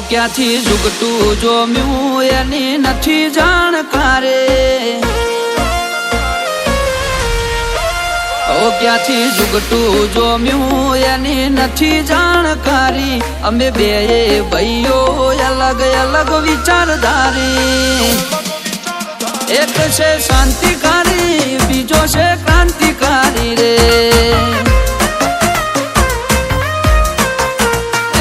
ક્યાંથી ઝુકટું જોમ્યું એની નથી જાણકારે ક્યાંથી ઝુકટું જોમ્યું એની નથી જાણકારી અમે બે ભાઈઓ અલગ અલગ વિચારધારી એક છે શાંતિકારી બીજો છે ક્રાંતિકારી રે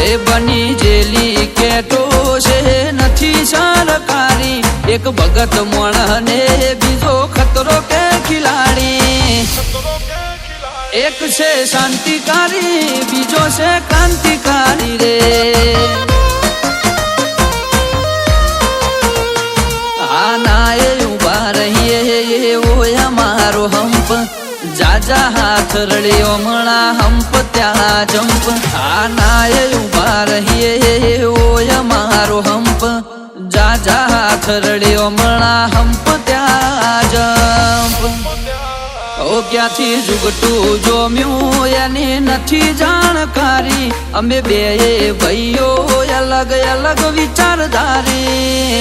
એ બની જેલી કેટો છે નથી સરકારી એક ભગત મોણ ને બીજો ખતરો કે ખિલાડી એક છે શાંતિકારી બીજો છે ક્રાંતિકારી રે આના એ ઉભા રહીએ એવો અમારો હંપ જાજા હાથ રડ્યો મણા હંપ ત્યાં જંપ આના એ ઉભા રહીએ એવો અમારો હંપ જાજા હાથ રડ્યો મણા હંપ ત્યાં જંપ ક્યાંથી ઝુકટું જોમ્યું એની નથી જાણકારી અમે બે ભાઈઓ અલગ અલગ વિચારધારી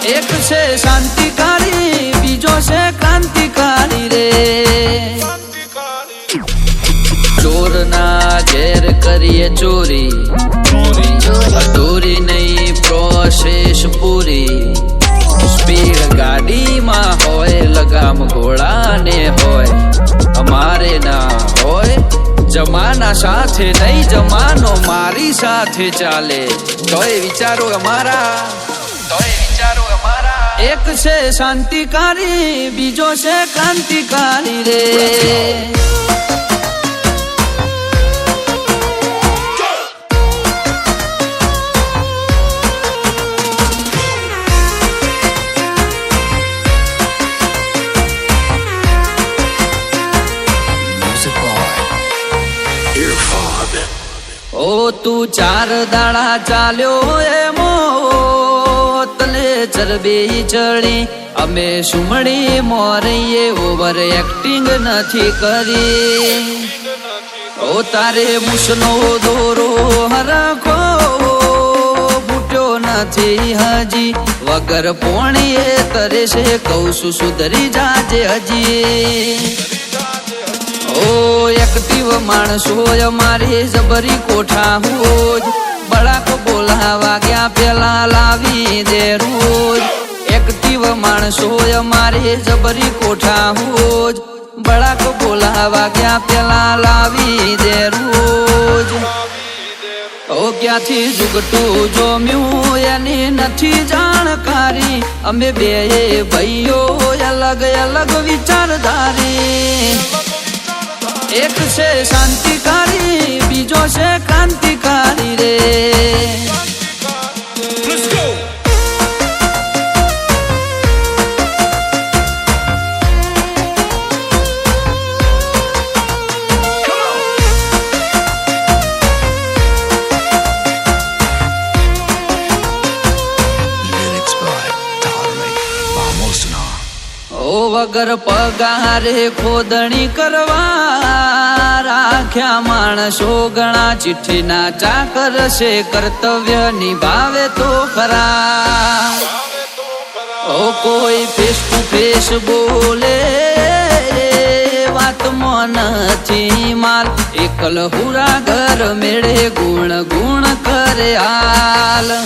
એક છે શાંતિકારી બીજો છે ક્રાંતિકારી રે ચોર ના ઘેર કરીએ ચોરી અધૂરી નહીં પ્રોસેસ પૂરી સ્પીડ ગાડીમાં હોય લગામ ઘોડાને હોય અમારે ના હોય જમાના સાથે નહીં જમાનો મારી સાથે ચાલે તોય વિચારો અમારા એક છે શાંતિકારી બીજો છે ક્રાંતિકારી રે ઓ તું ચાર દાડા ચાલ્યો એમો તને ચરબી ચડી અમે સુમણી મોરીએ ઓવર એક્ટિંગ નથી કરી ઓ તારે મુસનો દોરો હરખો ફૂટ્યો નથી હજી વગર પોણીએ તરે છે કહું છું સુધરી જાજે હજી ઓ એક્ટિવ માણસો અમારી જબરી કોઠા હોજ બળાક બોલાવા ગયા પેલા લાવી દે રોજ એક્ટિવ માણસો અમારી જબરી કોઠા હોજ બળાક બોલાવા ગયા પેલા લાવી દે રોજ ક્યાંથી ઝુકટું જોમ્યું એની નથી જાણકારી અમે બે ભાઈઓ અલગ અલગ વિચારધારી એક છે શાંતિકારી બીજો છે ક્રાંતિકારી રે વગર પગારે ખોદણી કરવા રાખ્યા માણસો ઘણા ચિઠ્ઠીના ચાકર છે કર્તવ્ય નિભાવે તો ખરા કોઈ ફેસ ટુ ફેસ બોલે વાતમાં નથી માલ એકલ હુરા ઘર મેળે ગુણ ગુણ કરે હાલ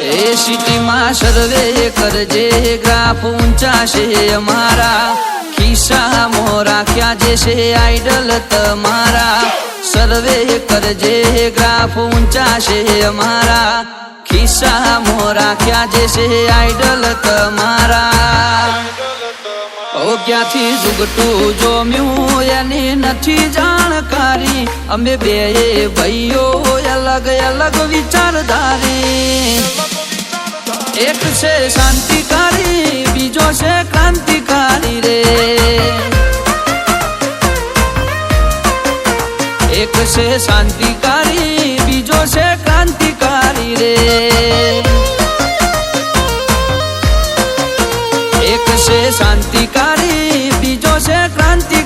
એ સિટીમાં સર્વે કરજે ગ્રાફ ઊંચા છે અમારા ખિસ્સામાં રાખ્યા જે છે આઈડલ તમારા સર્વે કરજે ગ્રાફ ઊંચા છે અમારા ખિસ્સામાં રાખ્યા જે છે આઈડલ તમારા ક્યાંથી ઝુકટું જોમ્યું એની નથી જાણકારી અમે બે ભાઈઓ અલગ અલગ વિચારધારી એક છે શાંતિકારી બીજો છે ક્રાંતિકારી રે એક છે શાંતિકારી બીજો છે ક્રાંતિકારી રે એક છે શાંતિકારી બીજો છે ક્રાંતિ